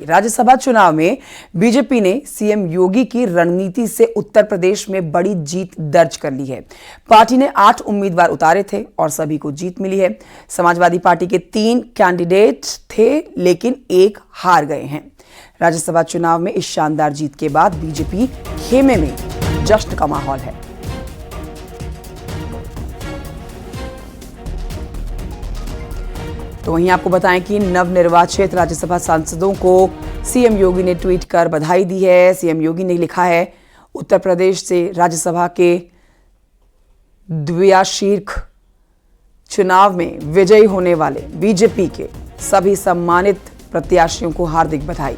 राज्यसभा चुनाव में बीजेपी ने सीएम योगी की रणनीति से उत्तर प्रदेश में बड़ी जीत दर्ज कर ली है। पार्टी ने 8 उम्मीदवार उतारे थे और सभी को जीत मिली है। समाजवादी पार्टी के 3 कैंडिडेट थे लेकिन एक हार गए हैं। राज्यसभा चुनाव में इस शानदार जीत के बाद बीजेपी खेमे में जश्न का माहौल है। तो वहीं आपको बताएं कि नवनिर्वाचित राज्यसभा सांसदों को सीएम योगी ने ट्वीट कर बधाई दी है। सीएम योगी ने लिखा है, उत्तर प्रदेश से राज्यसभा के द्विवार्षिक चुनाव में विजयी होने वाले बीजेपी के सभी सम्मानित प्रत्याशियों को हार्दिक बधाई।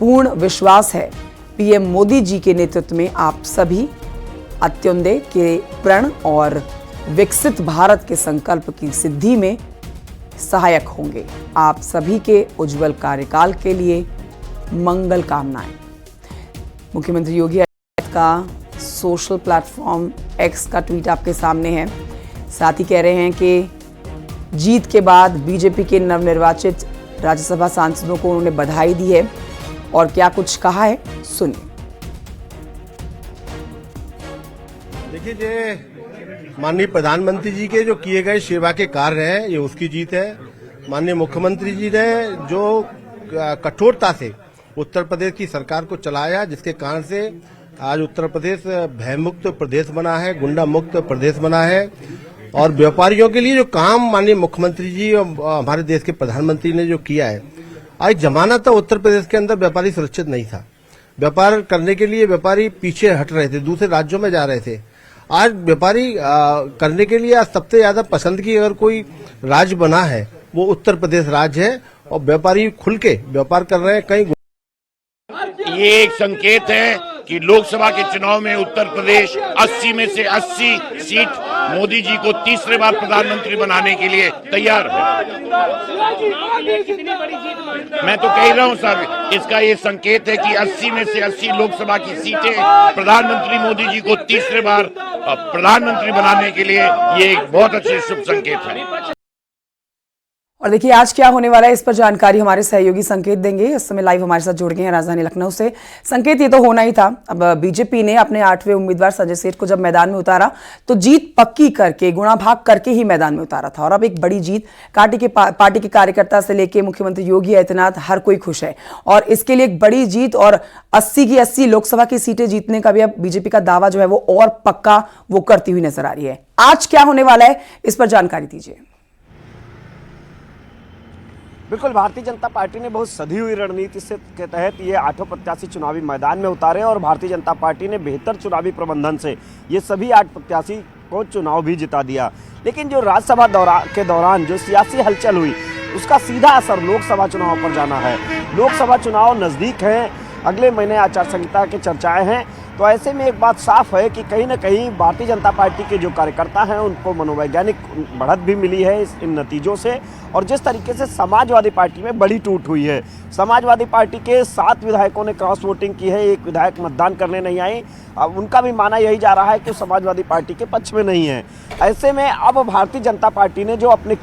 पूर्ण विश्वास है पीएम मोदी जी के नेतृत्व में आप सभी अंत्योदय के प्रण और विकसित भारत के संकल्प की सिद्धि में सहायक होंगे। आप सभी के उज्जवल कार्यकाल के लिए मंगल कामनाएं। मुख्यमंत्री योगी आदित्यनाथ का सोशल प्लेटफॉर्म एक्स का ट्वीट आपके सामने है। साथ ही कह रहे हैं कि जीत के बाद बीजेपी के नवनिर्वाचित राज्यसभा सांसदों को उन्होंने बधाई दी है और क्या कुछ कहा है, सुनिए। देखिए, माननीय प्रधानमंत्री जी के जो किए गए सेवा के कार्य हैं, ये उसकी जीत है। माननीय मुख्यमंत्री जी ने जो कठोरता से उत्तर प्रदेश की सरकार को चलाया, जिसके कारण से आज उत्तर प्रदेश भयमुक्त प्रदेश बना है, गुंडा मुक्त प्रदेश बना है। और व्यापारियों के लिए जो काम माननीय मुख्यमंत्री जी और हमारे देश के प्रधानमंत्री ने जो किया है, आज जमाना था उत्तर प्रदेश के अंदर व्यापारी सुरक्षित नहीं था। व्यापार करने के लिए व्यापारी पीछे हट रहे थे, दूसरे राज्यों में जा रहे थे। आज व्यापारी करने के लिए आज सबसे ज्यादा पसंद की अगर कोई राज्य बना है वो उत्तर प्रदेश राज्य है और व्यापारी खुल के व्यापार कर रहे हैं। कहीं ये एक संकेत है कि लोकसभा के चुनाव में उत्तर प्रदेश 80 में से 80 सीट मोदी जी को तीसरे बार प्रधानमंत्री बनाने के लिए तैयार है। मैं तो कह रहा हूं सर, इसका ये संकेत है कि 80 में से 80 लोकसभा की सीटें प्रधानमंत्री मोदी जी को तीसरे बार प्रधानमंत्री बनाने के लिए ये एक बहुत अच्छे शुभ संकेत है। और देखिए आज क्या होने वाला है, इस पर जानकारी हमारे सहयोगी संकेत देंगे। इस समय लाइव हमारे साथ जुड़ गए हैं राजधानी लखनऊ से। संकेत, ये तो होना ही था। अब बीजेपी ने अपने 8वें उम्मीदवार संजय सेठ को जब मैदान में उतारा तो जीत पक्की करके, गुणा भाग करके ही मैदान में उतारा था। और अब एक बड़ी जीत, पार्टी के कार्यकर्ता से लेकर मुख्यमंत्री योगी आदित्यनाथ हर कोई खुश है और इसके लिए एक बड़ी जीत और 80 की 80 लोकसभा की सीटें जीतने का भी अब बीजेपी का दावा जो है वो और पक्का वो करती हुई नजर आ रही है। आज क्या होने वाला है, इस पर जानकारी दीजिए। बिल्कुल, भारतीय जनता पार्टी ने बहुत सधी हुई रणनीति से के तहत ये 8 प्रत्याशी चुनावी मैदान में उतारे और भारतीय जनता पार्टी ने बेहतर चुनावी प्रबंधन से ये सभी 8 प्रत्याशी को चुनाव भी जिता दिया। लेकिन जो राज्यसभा के दौरान जो सियासी हलचल हुई, उसका सीधा असर लोकसभा चुनाव पर जाना है। लोकसभा चुनाव नज़दीक हैं, अगले महीने आचार संहिता की चर्चाएं हैं। तो ऐसे में एक बात साफ है कि कहीं ना कहीं भारतीय जनता पार्टी के जो कार्यकर्ता हैं उनको मनोवैज्ञानिक बढ़त भी मिली है इन नतीजों से। और जिस तरीके से समाजवादी पार्टी में बड़ी टूट हुई है, समाजवादी पार्टी के 7 विधायकों ने क्रॉस वोटिंग की है, 1 विधायक मतदान करने नहीं आई। अब उनका भी माना यही जा रहा है कि समाजवादी पार्टी के पक्ष में नहीं है। ऐसे में अब भारतीय जनता पार्टी ने जो अपने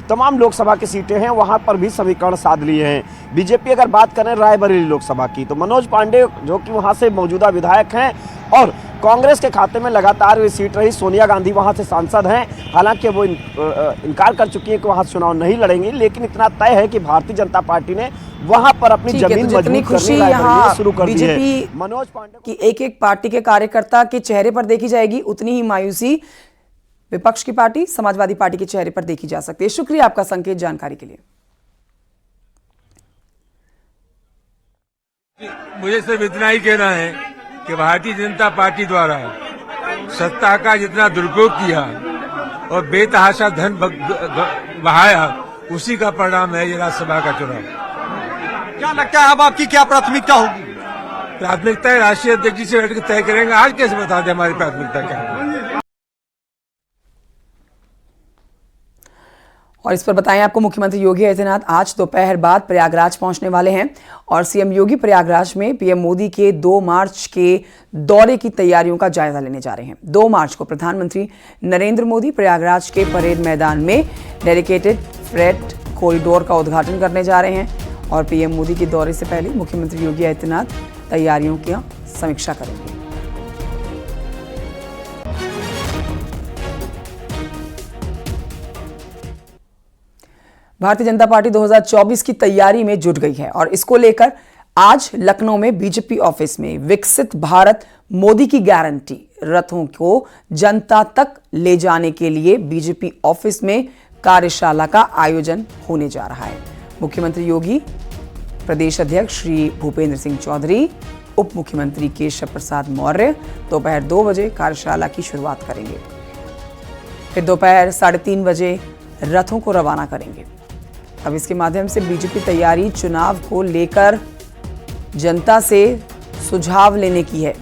तमाम लोकसभा की सीटें हैं वहां पर भी समीकरण साध लिए हैं। बीजेपी अगर बात करें रायबरेली लोकसभा की, तो मनोज पांडे जो कि वहां से मौजूदा विधायक हैं और कांग्रेस के खाते में लगातार ये सीट रही, सोनिया गांधी वहां से सांसद हैं। हालांकि वो इनकार कर चुकी है कि वहां चुनाव नहीं लड़ेंगी, लेकिन इतना तय है कि भारतीय जनता पार्टी ने वहां पर अपनी जमीन मजबूत करनी शुरू कर दी है। मनोज पांडे की एक पार्टी के कार्यकर्ता के चेहरे पर देखी जाएगी, उतनी ही मायूसी विपक्ष की पार्टी समाजवादी पार्टी के चेहरे पर देखी जा सकती है। शुक्रिया आपका संकेत, जानकारी के लिए। मुझे सिर्फ इतना ही कहना है कि भारतीय जनता पार्टी द्वारा सत्ता का जितना दुरुपयोग किया और बेतहाशा धन बहाया, उसी का परिणाम है ये राज्यसभा का चुनाव। क्या लगता है अब आपकी क्या प्राथमिकता होगी? प्राथमिकता राष्ट्रीय अध्यक्ष जी से बैठकर तय करेंगे। आज कैसे बता दें हमारी प्राथमिकता क्या है? और इस पर बताएं आपको, मुख्यमंत्री योगी आदित्यनाथ आज दोपहर बाद प्रयागराज पहुंचने वाले हैं और सीएम योगी प्रयागराज में पीएम मोदी के 2 मार्च के दौरे की तैयारियों का जायजा लेने जा रहे हैं। 2 मार्च को प्रधानमंत्री नरेंद्र मोदी प्रयागराज के परेड मैदान में डेडिकेटेड फ्रेट कॉरिडोर का उद्घाटन करने जा रहे हैं और पीएम मोदी के दौरे से पहले मुख्यमंत्री योगी आदित्यनाथ तैयारियों की समीक्षा करेंगे। भारतीय जनता पार्टी 2024 की तैयारी में जुट गई है और इसको लेकर आज लखनऊ में बीजेपी ऑफिस में विकसित भारत मोदी की गारंटी रथों को जनता तक ले जाने के लिए बीजेपी ऑफिस में कार्यशाला का आयोजन होने जा रहा है। मुख्यमंत्री योगी, प्रदेश अध्यक्ष श्री भूपेंद्र सिंह चौधरी, उप मुख्यमंत्री केशव प्रसाद मौर्य दोपहर 2 बजे कार्यशाला की शुरुआत करेंगे। फिर दोपहर 3:30 बजे रथों को रवाना करेंगे। अब इसके माध्यम से बीजेपी तैयारी चुनाव को लेकर जनता से सुझाव लेने की है,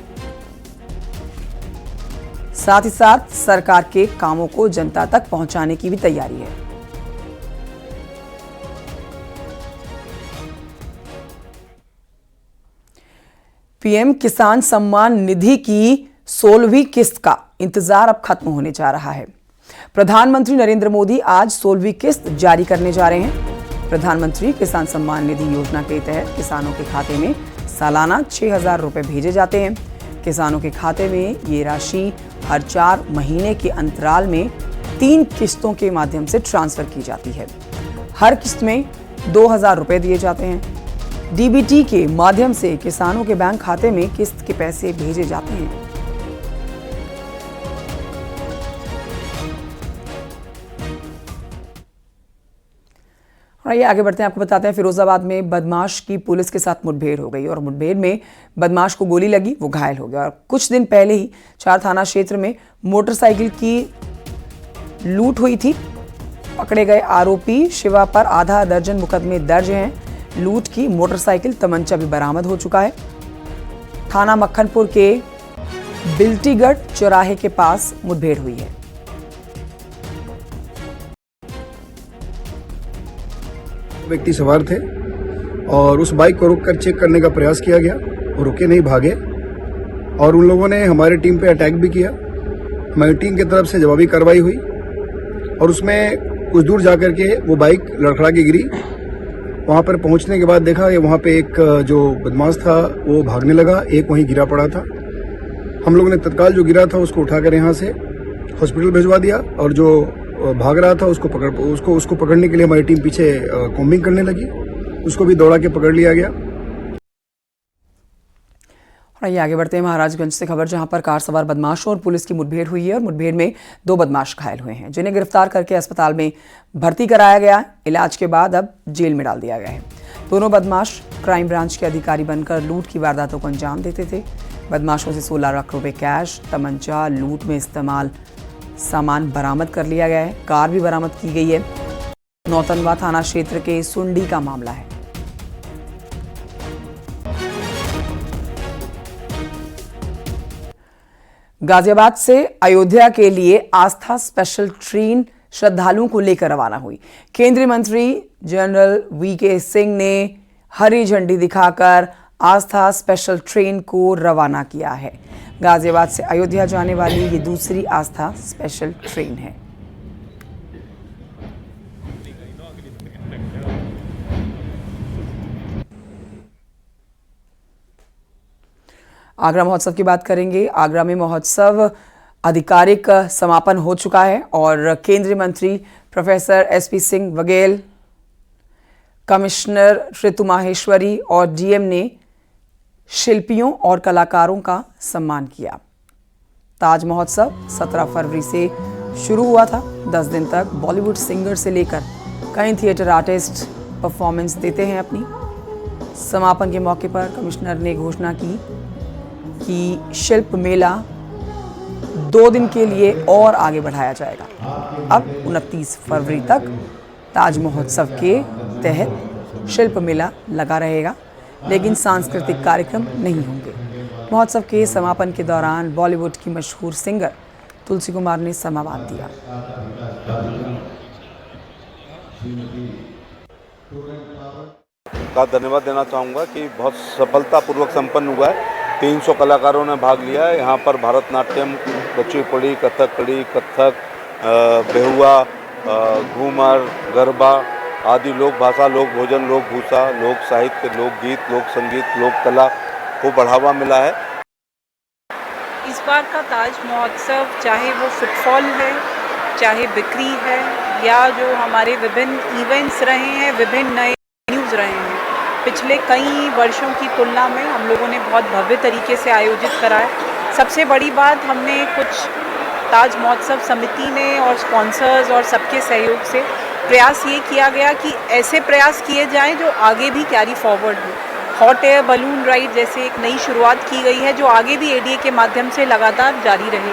साथ ही साथ सरकार के कामों को जनता तक पहुंचाने की भी तैयारी है। पीएम किसान सम्मान निधि की 16वीं किस्त का इंतजार अब खत्म होने जा रहा है। प्रधानमंत्री नरेंद्र मोदी आज 16वीं किस्त जारी करने जा रहे हैं। प्रधानमंत्री किसान सम्मान निधि योजना के तहत किसानों के खाते में सालाना 6,000 रुपए भेजे जाते हैं। किसानों के खाते में ये राशि हर 4 महीने के अंतराल में 3 किस्तों के माध्यम से ट्रांसफर की जाती है। हर किस्त में 2,000 रुपए दिए जाते हैं। डीबीटी के माध्यम से किसानों के बैंक खाते में किस्त के पैसे भेजे जाते हैं। आइए आगे बढ़ते हैं। आपको बताते हैं फिरोजाबाद में बदमाश की पुलिस के साथ मुठभेड़ हो गई और मुठभेड़ में बदमाश को गोली लगी, वो घायल हो गया। और कुछ दिन पहले ही 4 थाना क्षेत्र में मोटरसाइकिल की लूट हुई थी। पकड़े गए आरोपी शिवा पर आधा दर्जन मुकदमे दर्ज हैं। लूट की मोटरसाइकिल, तमंचा भी बरामद हो चुका है। थाना मक्खनपुर के बिल्टीगढ़ चौराहे के पास मुठभेड़ हुई है। व्यक्ति सवार थे और उस बाइक को रोककर चेक करने का प्रयास किया गया। वो रुके नहीं, भागे और उन लोगों ने हमारी टीम पे अटैक भी किया। हमारी टीम की तरफ से जवाबी कार्रवाई हुई और उसमें कुछ दूर जाकर के वो बाइक लड़खड़ा के गिरी। वहां पर पहुंचने के बाद देखा कि वहां पे एक जो बदमाश था वो भागने लगा, एक वहीं गिरा पड़ा था। हम लोगों ने तत्काल जो गिरा था उसको उठाकर यहाँ से हॉस्पिटल भिजवा दिया और जो भाग रहा था उसको पकड़ने के लिए हमारी टीम पीछे कॉम्बिंग करने लगी। उसको भी दौड़ा के पकड़ लिया गया। और आइए आगे बढ़ते हैं महाराजगंज से खबर, जहां पर कार सवार बदमाशों और पुलिस की मुठभेड़ हुई है और मुठभेड़ में 2 बदमाश घायल हुए हैं, जिन्हें गिरफ्तार करके अस्पताल में भर्ती कराया गया है। इलाज के बाद अब जेल में डाल दिया गया है। दोनों बदमाश क्राइम ब्रांच के अधिकारी बनकर लूट की वारदातों को अंजाम देते थे। बदमाशों से 16 लाख रुपए कैश, तमंचा, लूट में इस्तेमाल सामान बरामद कर लिया गया है। कार भी बरामद की गई है। नौतनवा थाना क्षेत्र के सुंडी का मामला है। गाजियाबाद से अयोध्या के लिए आस्था स्पेशल ट्रेन श्रद्धालुओं को लेकर रवाना हुई। केंद्रीय मंत्री जनरल वीके सिंह ने हरी झंडी दिखाकर आस्था स्पेशल ट्रेन को रवाना किया है। गाजियाबाद से अयोध्या जाने वाली ये दूसरी आस्था स्पेशल ट्रेन है। आगरा महोत्सव की बात करेंगे। आगरा में महोत्सव आधिकारिक समापन हो चुका है और केंद्रीय मंत्री professor SP Singh Baghel, commissioner Ritu Maheshwari और डीएम ने शिल्पियों और कलाकारों का सम्मान किया। ताज महोत्सव 17 फरवरी से शुरू हुआ था। 10 दिन तक बॉलीवुड सिंगर से लेकर कई थिएटर आर्टिस्ट परफॉर्मेंस देते हैं अपनी। समापन के मौके पर कमिश्नर ने घोषणा की कि शिल्प मेला 2 दिन के लिए और आगे बढ़ाया जाएगा। अब 29 फरवरी तक ताज महोत्सव के तहत शिल्प मेला लगा रहेगा, लेकिन सांस्कृतिक कार्यक्रम नहीं होंगे। महोत्सव के समापन के दौरान बॉलीवुड की मशहूर सिंगर तुलसी कुमार ने समावाद दिया। का धन्यवाद देना चाहूँगा कि बहुत सफलतापूर्वक संपन्न हुआ है। 300 कलाकारों ने भाग लिया है। यहाँ पर भरतनाट्यम, कुचिपुड़ी, कथकली, कथक, बेहुआ, घूमर, गरबा आदि लोक भाषा, लोक भोजन, लोक भूषा, लोक साहित्य, लोकगीत, लोक संगीत, लोक कला को बढ़ावा मिला है। इस बार का ताज महोत्सव चाहे वो फुटफॉल है, चाहे बिक्री है, या जो हमारे विभिन्न इवेंट्स रहे हैं, विभिन्न नए न्यूज़ रहे हैं, पिछले कई वर्षों की तुलना में हम लोगों ने बहुत भव्य तरीके से आयोजित करा है। सबसे बड़ी बात, हमने कुछ ताज महोत्सव समिति ने और स्पॉन्सर्स और सबके सहयोग से प्रयास ये किया गया कि ऐसे प्रयास किए जाएं जो आगे भी कैरी फॉरवर्ड हो। हॉट एयर बलून राइड जैसे एक नई शुरुआत की गई है जो आगे भी एडीए के माध्यम से लगातार जारी रहे।